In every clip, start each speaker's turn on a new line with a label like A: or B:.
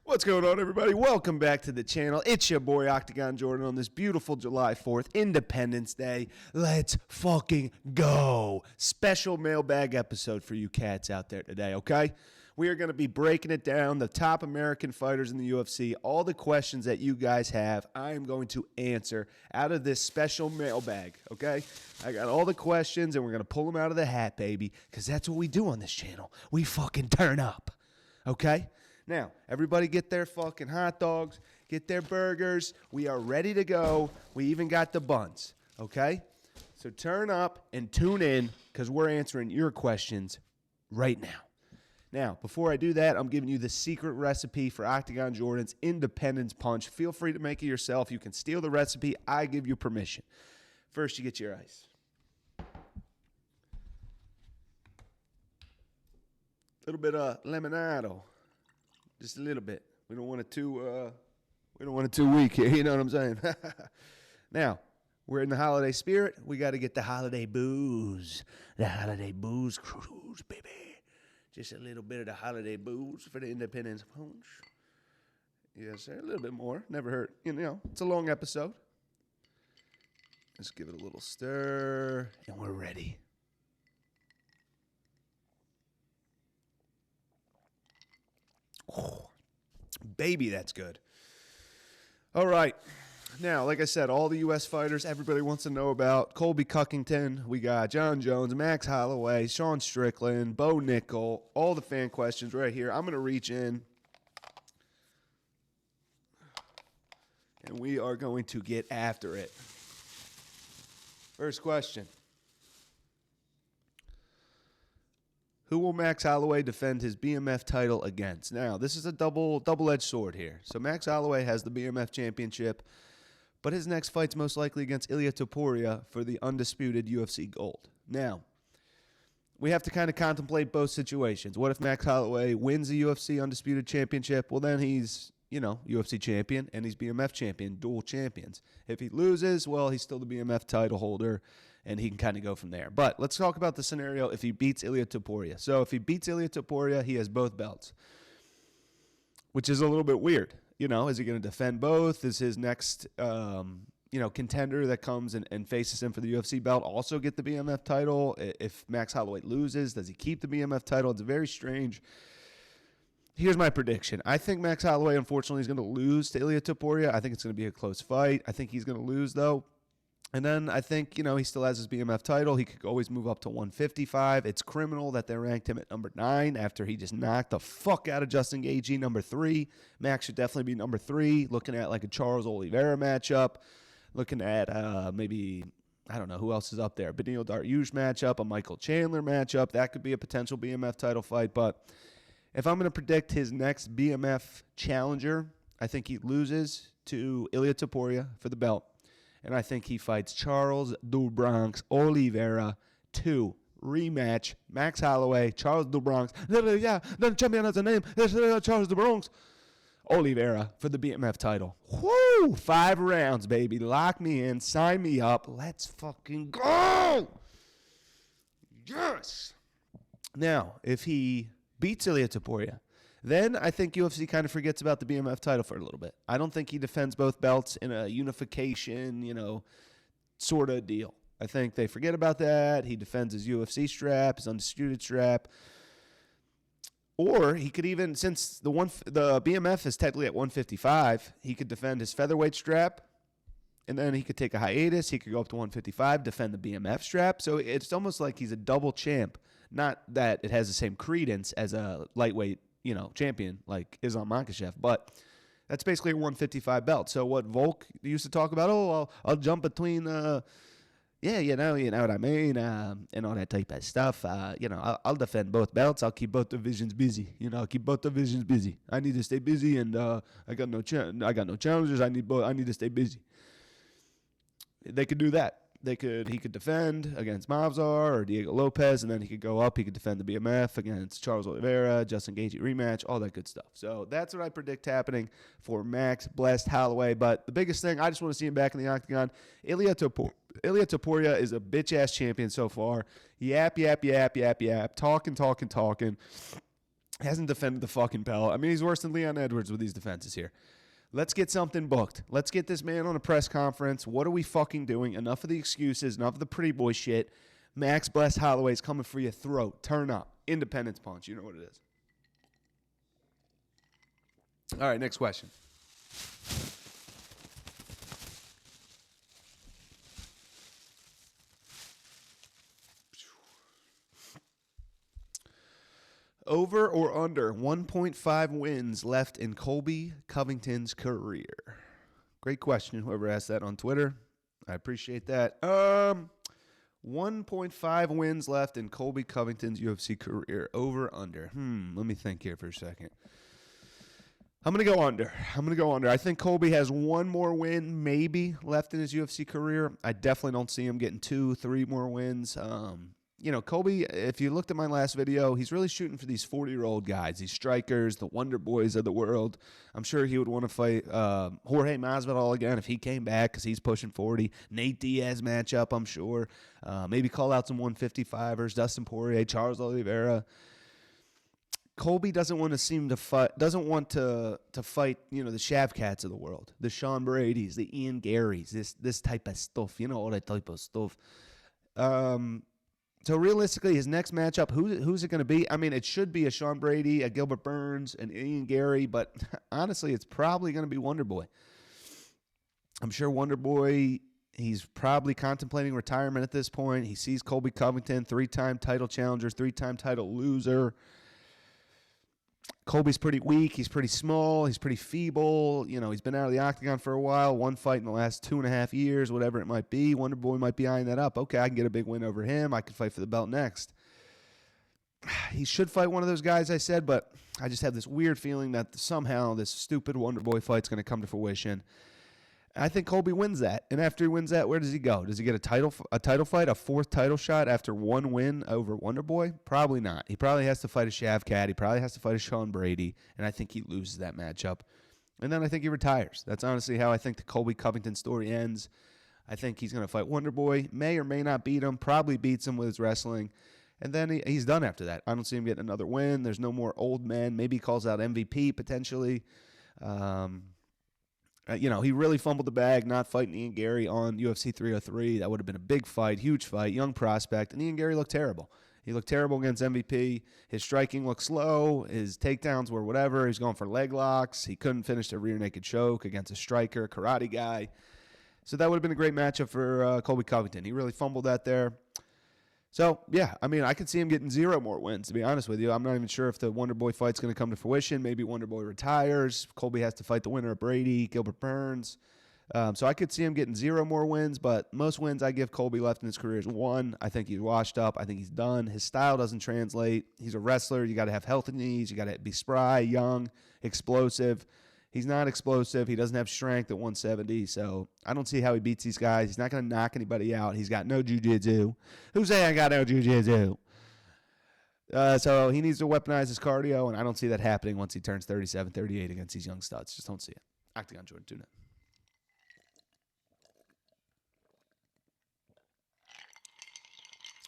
A: What's going on, everybody? Welcome back to the channel. It's your boy, Octagon Jordan, on this beautiful July 4th, Independence Day. Let's fucking go. Special mailbag episode for you cats out there today, okay? We are going to be breaking it down, the top American fighters in the UFC, all the questions that you guys have, I am going to answer out of this special mailbag, okay? I got all the questions, and we're going to pull them out of the hat, baby, because that's what we do on this channel. We fucking turn up, okay? Now, everybody get their fucking hot dogs, get their burgers. We are ready to go. We even got the buns, okay? So turn up and tune in because we're answering your questions right now. Now, before I do that, I'm giving you the secret recipe for Octagon Jordan's Independence Punch. Feel free to make it yourself. You can steal the recipe. I give you permission. First, you get your ice. A little bit of lemonado. Just a little bit. We don't want it too weak here. You know what I'm saying? Now, we're in the holiday spirit. We got to get the holiday booze. The holiday booze cruise, baby. Just a little bit of the holiday booze for the Independence Punch. Yes, sir. A little bit more. Never hurt. You know, it's a long episode. Let's give it a little stir, and we're ready. Oh, baby, that's good. All right. Now, like I said, all the U.S. fighters everybody wants to know about. Colby Cuckington. We got Jon Jones, Max Holloway, Sean Strickland, Bo Nickel. All the fan questions right here. I'm going to reach in. And we are going to get after it. First question. Who will Max Holloway defend his BMF title against? Now, this is a double-edged sword here. So Max Holloway has the BMF championship, but his next fight's most likely against Ilia Topuria for the undisputed UFC gold. Now, we have to kind of contemplate both situations. What if Max Holloway wins the UFC undisputed championship? Well, then he's, UFC champion and he's BMF champion, dual champions. If he loses, well, he's still the BMF title holder, and he can kind of go from there. But let's talk about the scenario if he beats Ilia Topuria. So if he beats Ilia Topuria, he has both belts, which is a little bit weird. Is he going to defend both? Is his next, contender that comes and faces him for the UFC belt also get the BMF title? If Max Holloway loses, does he keep the BMF title? It's very strange. Here's my prediction. I think Max Holloway, unfortunately, is going to lose to Ilia Topuria. I think it's going to be a close fight. I think he's going to lose, though. And then I think, he still has his BMF title. He could always move up to 155. It's criminal that they ranked him at number 9 after he just knocked the fuck out of Justin Gaethje, number 3. Max should definitely be number 3, looking at like a Charles Oliveira matchup, looking at maybe, I don't know, who else is up there? Beneil Dariush matchup, a Michael Chandler matchup. That could be a potential BMF title fight. But if I'm going to predict his next BMF challenger, I think he loses to Ilia Topuria for the belt. And I think he fights Charles do Bronx Oliveira 2. Rematch. Max Holloway, Charles do Bronx. Yeah, the champion has a name. Charles do Bronx Oliveira for the BMF title. Woo! 5 rounds, baby. Lock me in. Sign me up. Let's fucking go! Yes! Now, if he beats Ilia Topuria, then I think UFC kind of forgets about the BMF title for a little bit. I don't think he defends both belts in a unification, sort of deal. I think they forget about that. He defends his UFC strap, his undisputed strap. Or he could even, since the BMF is technically at 155, he could defend his featherweight strap, and then he could take a hiatus. He could go up to 155, defend the BMF strap. So it's almost like he's a double champ. Not that it has the same credence as a lightweight champion like Islam Makhachev, but that's basically a 155 belt. So what Volk used to talk about, I'll jump between, you know what I mean, and all that type of stuff. I'll defend both belts. I'll keep both divisions busy. I'll keep both divisions busy. I need to stay busy, and I got no challengers. I need to stay busy. They could do that. He could defend against Mavzar or Diego Lopez, and then he could go up. He could defend the BMF against Charles Oliveira, Justin Gaethje rematch, all that good stuff. So that's what I predict happening for Max Blessed Holloway. But the biggest thing, I just want to see him back in the octagon. Ilia Topuria is a bitch-ass champion so far. Yap, talking. Hasn't defended the fucking belt. I mean, he's worse than Leon Edwards with these defenses here. Let's get something booked. Let's get this man on a press conference. What are we fucking doing? Enough of the excuses. Enough of the pretty boy shit. Max Bless Holloway's coming for your throat. Turn up. Independence punch. You know what it is. All right, next question. Over or under 1.5 wins left in Colby Covington's career? Great question. Whoever asked that on Twitter, I appreciate that. 1.5 wins left in Colby Covington's UFC career. Over, under. Let me think here for a second. I'm going to go under. I think Colby has one more win maybe left in his UFC career. I definitely don't see him getting 2-3 more wins. Colby, if you looked at my last video, he's really shooting for these 40-year-old guys, these strikers, the Wonder Boys of the world. I'm sure he would want to fight Jorge Masvidal again if he came back because he's pushing 40. Nate Diaz matchup, I'm sure. Maybe call out some 155ers, Dustin Poirier, Charles Oliveira. Colby doesn't want to fight, the Shavkats of the world, the Sean Bradys, the Ian Garys, this type of stuff, all that type of stuff. So realistically, his next matchup, who's it going to be? I mean, it should be a Sean Brady, a Gilbert Burns, an Ian Gary, but honestly, it's probably going to be Wonder Boy. I'm sure Wonder Boy, he's probably contemplating retirement at this point. He sees Colby Covington, 3-time title challenger, 3-time title loser. Colby's pretty weak. He's pretty small. He's pretty feeble. He's been out of the octagon for a while. One fight in the last 2.5 years, whatever it might be. Wonder Boy might be eyeing that up. Okay, I can get a big win over him. I could fight for the belt next. He should fight one of those guys I said, but I just have this weird feeling that somehow this stupid Wonder Boy fight's going to come to fruition. I think Colby wins that. And after he wins that, where does he go? Does he get a title fight, a fourth title shot after one win over Wonder Boy? Probably not. He probably has to fight a Shavkat. He probably has to fight a Sean Brady. And I think he loses that matchup. And then I think he retires. That's honestly how I think the Colby Covington story ends. I think he's going to fight Wonder Boy. May or may not beat him. Probably beats him with his wrestling. And then he's done after that. I don't see him getting another win. There's no more old men. Maybe he calls out MVP potentially. He really fumbled the bag not fighting Ian Gary on UFC 303. That would have been a big fight, huge fight, young prospect. And Ian Gary looked terrible. He looked terrible against MVP. His striking looked slow. His takedowns were whatever. He's going for leg locks. He couldn't finish a rear naked choke against a striker, karate guy. So that would have been a great matchup for Colby Covington. He really fumbled that there. So, yeah, I mean, I could see him getting 0 more wins, to be honest with you. I'm not even sure if the Wonder Boy fight's going to come to fruition. Maybe Wonder Boy retires. Colby has to fight the winner of Brady, Gilbert Burns. So I could see him getting 0 more wins, but most wins I give Colby left in his career is 1. I think he's washed up. I think he's done. His style doesn't translate. He's a wrestler. You got to have healthy knees. You got to be spry, young, explosive. He's not explosive. He doesn't have strength at 170, so I don't see how he beats these guys. He's not going to knock anybody out. He's got no jiu-jitsu. Who say I got no jiu-jitsu? So he needs to weaponize his cardio, and I don't see that happening once he turns 37, 38 against these young studs. Just don't see it. Octagon Jordan, tune in.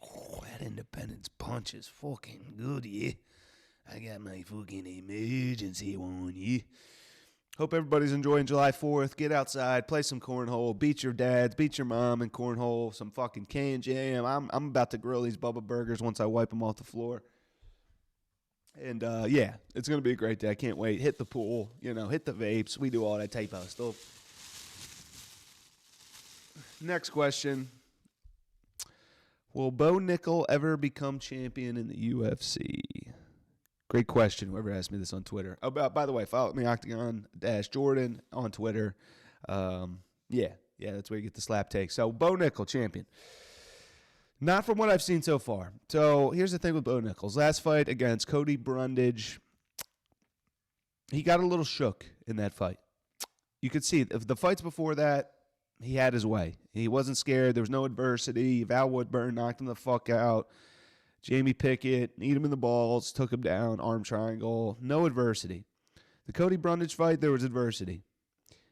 A: Oh, that independence punch is fucking good, yeah. I got my fucking emergency one, yeah. Hope everybody's enjoying July 4th. Get outside, play some cornhole, beat your dads, beat your mom in cornhole, some fucking can jam. I'm about to grill these Bubba burgers once I wipe them off the floor. And, yeah, it's going to be a great day. I can't wait. Hit the pool, hit the vapes. We do all that type of stuff. Next question. Will Bo Nickel ever become champion in the UFC? Great question, whoever asked me this on Twitter. Oh, by the way, follow me, Octagon-Jordan on Twitter. Yeah, that's where you get the slap take. So, Bo Nickel, champion. Not from what I've seen so far. So, here's the thing with Bo Nickel's last fight against Cody Brundage, he got a little shook in that fight. You could see, the fights before that, he had his way. He wasn't scared. There was no adversity. Val Woodburn knocked him the fuck out. Jamie Pickett, kneed him in the balls, took him down, arm triangle, no adversity. The Cody Brundage fight, there was adversity.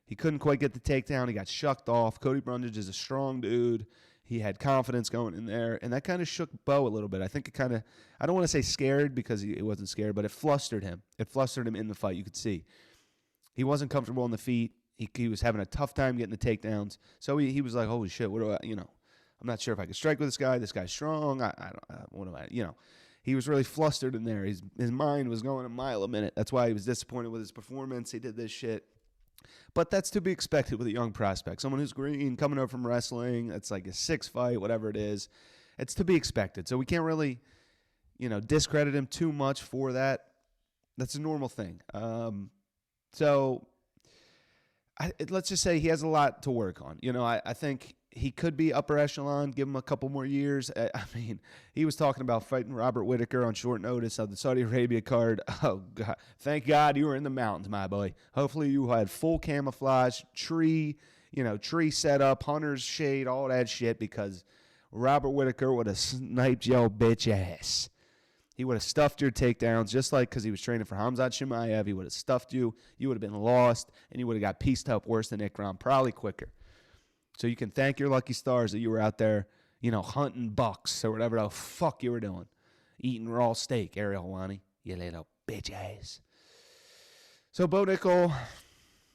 A: He couldn't quite get the takedown. He got shucked off. Cody Brundage is a strong dude. He had confidence going in there, and that kind of shook Bo a little bit. I think it kind of, I don't want to say scared because he wasn't scared, but it flustered him. It flustered him in the fight. You could see. He wasn't comfortable on the feet. He was having a tough time getting the takedowns. So he was like, holy shit, what do I, I'm not sure if I can strike with this guy. This guy's strong. What am I, He was really flustered in there. His mind was going a mile a minute. That's why he was disappointed with his performance. He did this shit. But that's to be expected with a young prospect. Someone who's green, coming over from wrestling, that's like a 6 fight, whatever it is. It's to be expected. So we can't really, discredit him too much for that. That's a normal thing. Let's just say he has a lot to work on. I think he could be upper echelon. Give him a couple more years. I mean, he was talking about fighting Robert Whittaker on short notice of the Saudi Arabia card. Oh, God. Thank God you were in the mountains, my boy. Hopefully you had full camouflage, tree setup, hunter's shade, all that shit, because Robert Whittaker would have sniped your bitch ass. He would have stuffed your takedowns, just like because he was training for Khamzat Chimaev. He would have stuffed you. You would have been lost, and you would have got pieced up worse than Ikram, probably quicker. So you can thank your lucky stars that you were out there, hunting bucks or whatever the fuck you were doing. Eating raw steak, Ariel Helwani, you little bitch ass. So Bo Nickel,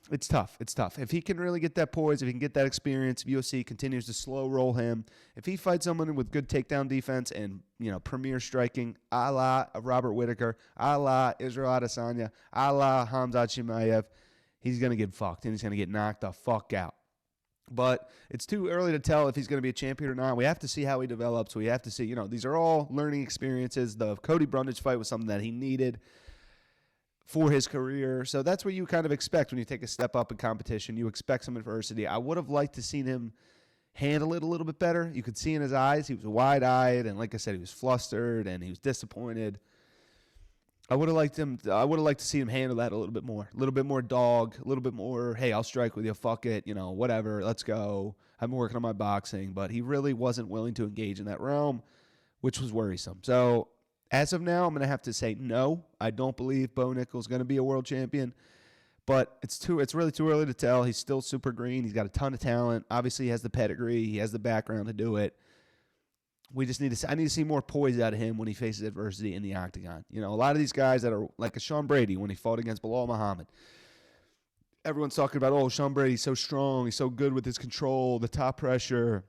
A: it's tough. It's tough. If he can really get that poise, if he can get that experience, if UFC continues to slow roll him, if he fights someone with good takedown defense and, premier striking, a la Robert Whittaker, a la Israel Adesanya, a la Khamzat Chimaev, he's going to get fucked and he's going to get knocked the fuck out. But it's too early to tell if he's going to be a champion or not. We have to see how he develops. We have to see, these are all learning experiences. The Cody Brundage fight was something that he needed for his career. So that's what you kind of expect when you take a step up in competition. You expect some adversity. I would have liked to seen him handle it a little bit better. You could see in his eyes, he was wide-eyed, and like I said, he was flustered and he was disappointed. I would have liked to see him handle that a little bit more dog, a little bit more, hey, I'll strike with you, fuck it, whatever, let's go. I've been working on my boxing, but he really wasn't willing to engage in that realm, which was worrisome. So as of now, I'm going to have to say no. I don't believe Bo Nickel's going to be a world champion, but it's really too early to tell. He's still super green. He's got a ton of talent. Obviously, he has the pedigree. He has the background to do it. I need to see more poise out of him when he faces adversity in the octagon. A lot of these guys that are like a Sean Brady when he fought against Bilal Muhammad. Everyone's talking about, Sean Brady's so strong. He's so good with his control, the top pressure.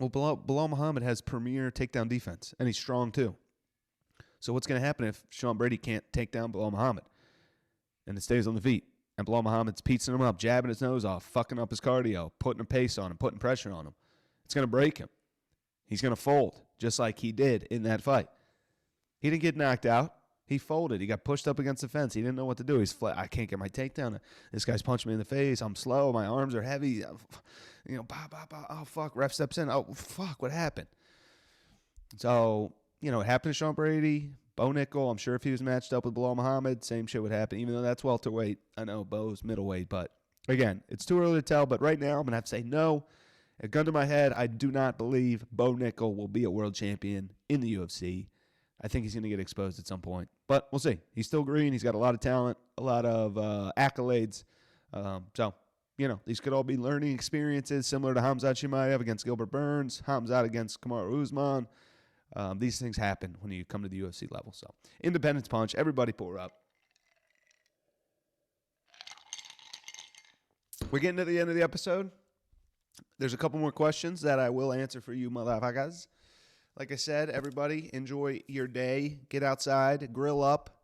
A: Well, Bilal Muhammad has premier takedown defense, and he's strong too. So what's going to happen if Sean Brady can't take down Bilal Muhammad and it stays on the feet? And Bilal Muhammad's piecing him up, jabbing his nose off, fucking up his cardio, putting a pace on him, putting pressure on him. It's going to break him. He's going to fold, just like he did in that fight. He didn't get knocked out. He folded. He got pushed up against the fence. He didn't know what to do. He's flat. I can't get my takedown. This guy's punching me in the face. I'm slow. My arms are heavy. Oh, fuck. Ref steps in. Oh, fuck. What happened? So, it happened to Sean Brady. Bo Nickel, I'm sure if he was matched up with Bilal Muhammad, same shit would happen, even though that's welterweight. I know Bo's middleweight, but again, it's too early to tell. But right now, I'm going to have to say no. A gun to my head, I do not believe Bo Nickel will be a world champion in the UFC. I think he's going to get exposed at some point. But we'll see. He's still green. He's got a lot of talent, a lot of accolades. So, these could all be learning experiences similar to Khamzat Chimaev against Gilbert Burns, Khamzat against Kamaru Usman. These things happen when you come to the UFC level. So, Independence Punch. Everybody pour up. We're getting to the end of the episode. There's a couple more questions that I will answer for you, motherfuckers. Like I said, everybody, enjoy your day. Get outside, grill up,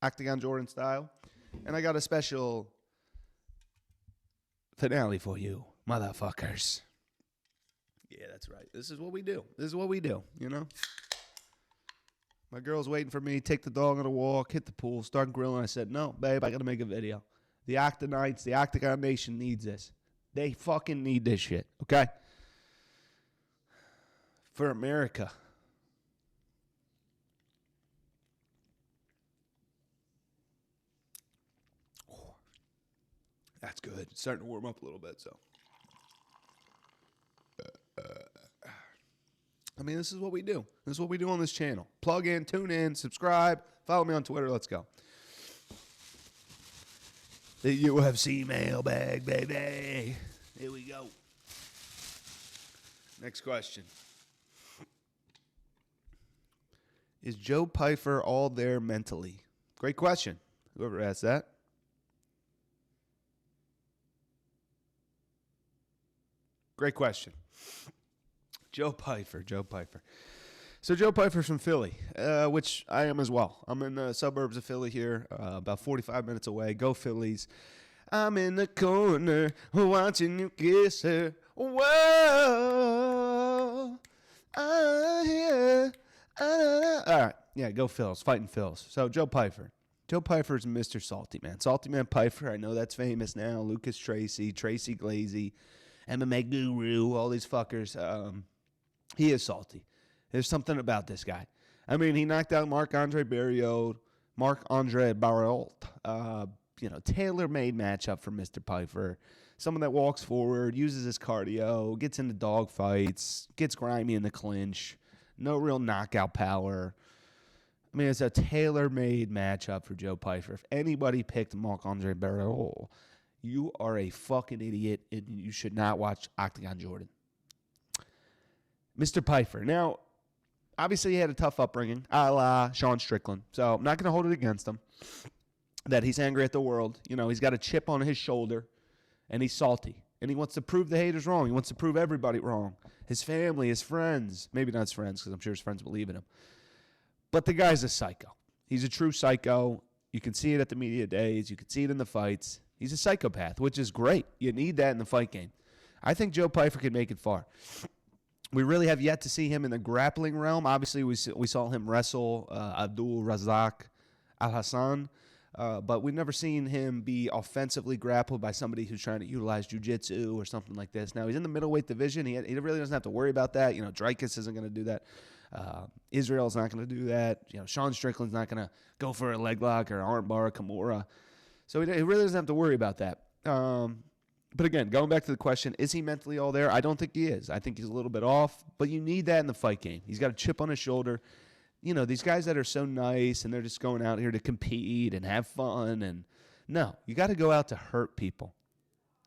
A: Octagon Jordan style. And I got a special finale for you, motherfuckers. Yeah, that's right. This is what we do. My girl's waiting for me. Take the dog on a walk, hit the pool, start grilling. I said, no, babe, I got to make a video. The Octagonites, the Octagon Nation needs this. They fucking need this shit, okay? For America. Oh, that's good. It's starting to warm up a little bit, so. This is what we do. This is what we do on this channel. Plug in, tune in, subscribe, follow me on Twitter. Let's go. The UFC mailbag, baby. Here we go. Next question. Is Joe Pyfer all there mentally? Great question. Whoever asked that. Great question. Joe Pyfer. So Joe Pyfer's from Philly, which I am as well. I'm in the suburbs of Philly here, about 45 minutes away. Go Phillies. I'm in the corner watching you kiss her. Whoa. Yeah. All right. Yeah, go Phils. Fighting Phils. So Joe Pyfer. Joe Pyfer's Mr. Salty Man. Salty Man Pyfer, I know that's famous now. Lucas Tracy Glazy, MMA Guru, all these fuckers. He is salty. There's something about this guy. I mean, he knocked out Marc-Andre Barriault. Tailor-made matchup for Mr. Pyfer. Someone that walks forward, uses his cardio, gets into dog fights, gets grimy in the clinch. No real knockout power. I mean, it's a tailor-made matchup for Joe Pyfer. If anybody picked Marc-Andre Barriault, you are a fucking idiot, and you should not watch Octagon Jordan. Mr. Pyfer. Now, obviously he had a tough upbringing, a la Sean Strickland. So I'm not going to hold it against him that he's angry at the world. You know, he's got a chip on his shoulder, and he's salty. And he wants to prove the haters wrong. He wants to prove everybody wrong. His family, his friends. Maybe not his friends, because I'm sure his friends believe in him. But the guy's a psycho. He's a true psycho. You can see it at the media days. You can see it in the fights. He's a psychopath, which is great. You need that in the fight game. I think Joe Pyfer can make it far. We really have yet to see him in the grappling realm. Obviously, we saw him wrestle Abdul Razak Al-Hassan, but we've never seen him be offensively grappled by somebody who's trying to utilize jiu-jitsu or something like this. Now, he's in the middleweight division. He really doesn't have to worry about that. You know, Dreykus isn't going to do that. Israel's not going to do that. You know, Sean Strickland's not going to go for a leg lock or arm bar, Kimura. So he really doesn't have to worry about that. But again, going back to the question, is he mentally all there? I don't think he is. I think he's a little bit off, but you need that in the fight game. He's got a chip on his shoulder. You know, these guys that are so nice and they're just going out here to compete and have fun. And no, you got to go out to hurt people.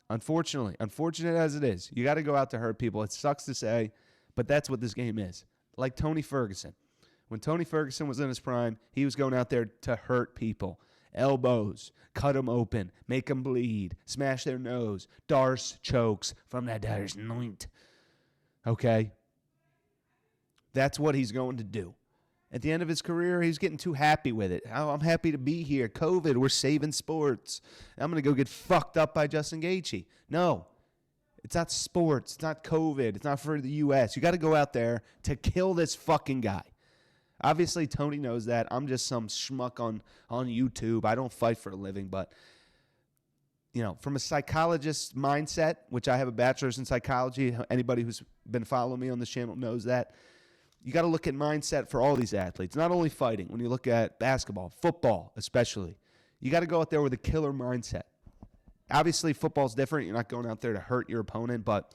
A: Unfortunate as it is, you got to go out to hurt people. It sucks to say, but that's what this game is. Like Tony Ferguson. When Tony Ferguson was in his prime, he was going out there to hurt people. Elbows, cut them open, make them bleed, smash their nose, darce chokes from that darce night. Okay? That's what he's going to do. At the end of his career, he's getting too happy with it. Oh, I'm happy to be here. COVID, we're saving sports. I'm going to go get fucked up by Justin Gaethje. No. It's not sports. It's not COVID. It's not for the U.S. You got to go out there to kill this fucking guy. Obviously, Tony knows that. I'm just some schmuck on YouTube. I don't fight for a living, but, you know, from a psychologist's mindset, which I have a bachelor's in psychology, anybody who's been following me on this channel knows that, you got to look at mindset for all these athletes, not only fighting. When you look at basketball, football especially, you got to go out there with a killer mindset. Obviously, football's different. You're not going out there to hurt your opponent, but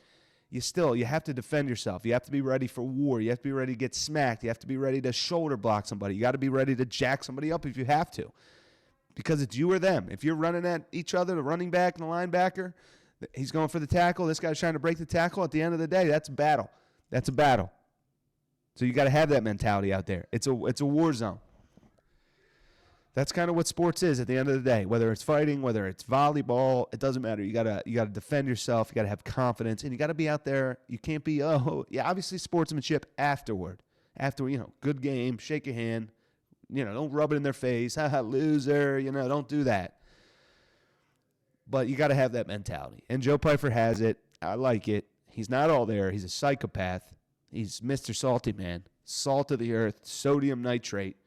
A: you have to defend yourself. You have to be ready for war. You have to be ready to get smacked. You have to be ready to shoulder block somebody. You got to be ready to jack somebody up if you have to, because it's you or them. If you're running at each other, the running back and the linebacker, he's going for the tackle. This guy's trying to break the tackle. At the end of the day, that's a battle. That's a battle. So you got to have that mentality out there. It's a war zone. That's kind of what sports is at the end of the day. Whether it's fighting, whether it's volleyball, it doesn't matter. You gotta defend yourself. You gotta have confidence, and you gotta be out there. You can't be obviously sportsmanship afterward. After good game, shake your hand. Don't rub it in their face. Haha, loser. Don't do that. But you gotta have that mentality, and Joe Pyfer has it. I like it. He's not all there. He's a psychopath. He's Mr. Salty Man, salt of the earth, sodium nitrate.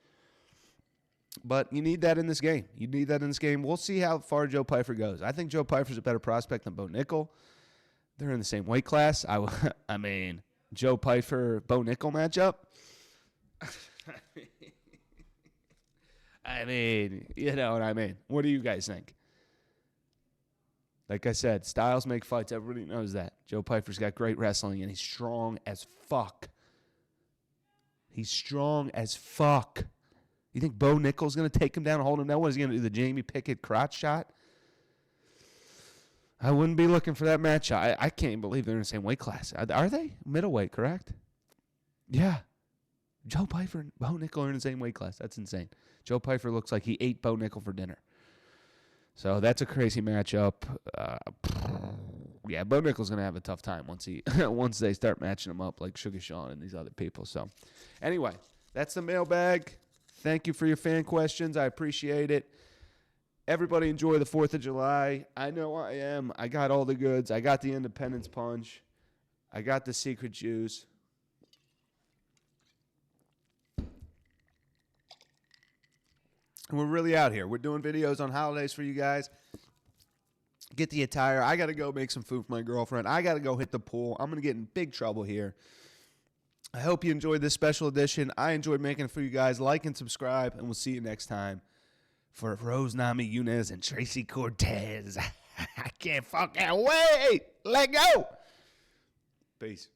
A: But you need that in this game. We'll see how far Joe Pyfer goes. I think Joe Pyfer's a better prospect than Bo Nickel. They're in the same weight class. I mean, Joe Pyfer, Bo Nickel matchup. I mean, you know what I mean. What do you guys think? Like I said, styles make fights. Everybody knows that. Joe Pyfer's got great wrestling, and he's strong as fuck. You think Bo Nickel's going to take him down and hold him down? What is he going to do, the Jamie Pickett crotch shot? I wouldn't be looking for that match. I can't believe they're in the same weight class. Are they? Middleweight, correct? Yeah. Joe Pyfer and Bo Nickel are in the same weight class. That's insane. Joe Pyfer looks like he ate Bo Nickel for dinner. So that's a crazy matchup. Yeah, Bo Nickel's going to have a tough time once they start matching him up like Sugar Sean and these other people. So anyway, that's the mailbag. Thank you for your fan questions. I appreciate it. Everybody enjoy the 4th of July. I know I am. I got all the goods. I got the Independence Punch. I got the Secret Juice. And we're really out here. We're doing videos on holidays for you guys. Get the attire. I got to go make some food for my girlfriend. I got to go hit the pool. I'm going to get in big trouble here. I hope you enjoyed this special edition. I enjoyed making it for you guys. Like and subscribe, and we'll see you next time. For Rose Nami Yunez and Tracy Cortez. I can't fucking wait. Let go. Peace.